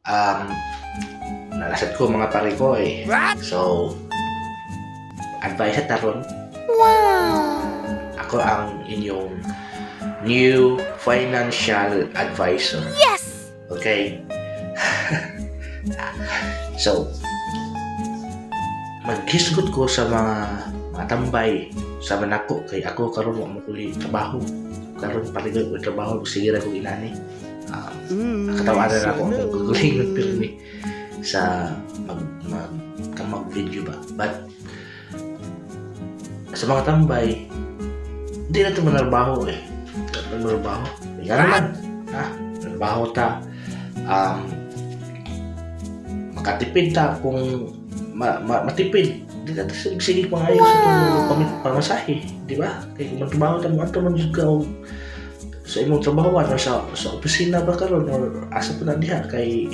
um, nalasad ko mga pare ko eh. So, advice at taron. Ako ang inyong new financial advisor. Yes! Okay? So, maghisgot ko sa mga tambay sa manako kay ako karon mo kuli trabaho karon paligid ko trabaho sige ra ko inani nakatawanan ako ang gugulingon pirmi sa mag video ba, but sa mga tambay hindi na ito manarbaho eh. Manarbaho nga naman manarbaho ta makatipid ta kung matipid di na sige pa ngayon sa pamasahe, di ba? Kaya kung magtrabaho ta mo ato man jud ka sa imong trabaho or sa opisina ba karon or asa pa na diha kay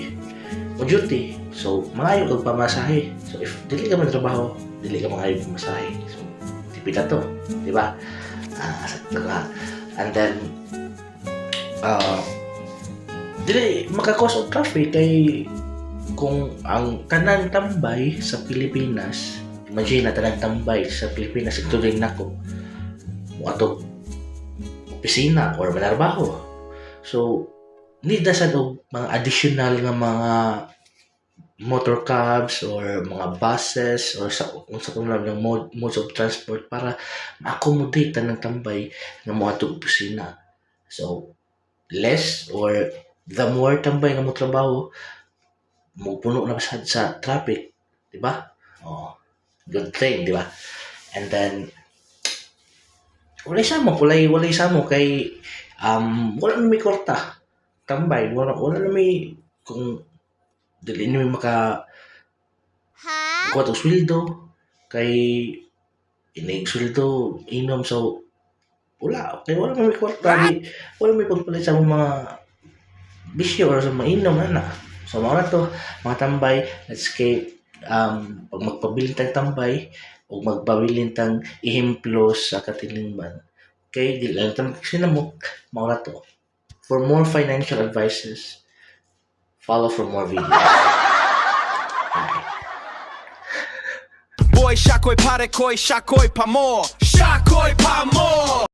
mo duty, so maayo og pamasahe. So if dili ka man trabaho dili ka maayo pamasahe, so tipid na to, di ba? And then dili maka-cause of traffic kay kung ang kanang tambay sa Pilipinas, imagine na tanang tambay sa Pilipinas ito rin nako ato opisina or manarbaho, so need na sa mga additional nga mga motor cabs or mga buses or sa kung lang ng modes of transport para ma-accommodate tanang tambay nga mga ato opisina. So less or the more tambay nga mo trabaho mo puno na sa traffic, di ba? Oh, good thing, di ba? And then walay sa mo kay wala na may kwarta tambay, wala na may kung dili na may maka kuha to sweldo kay inig sweldo inom, so wala may kwarta wala may pagpalit sa mga bisyo or sa mga inom na. So mga to, mga tambay, let's say, pag magpabilin tang tambay, o magpabilin tang ihimplos sa katilingban. Okay, di lang ito sinamok, mga to. For more financial advices, follow for more videos. Okay. Boy, Shakoy Parekoy, Shakoy pa more. Shakoy pa more.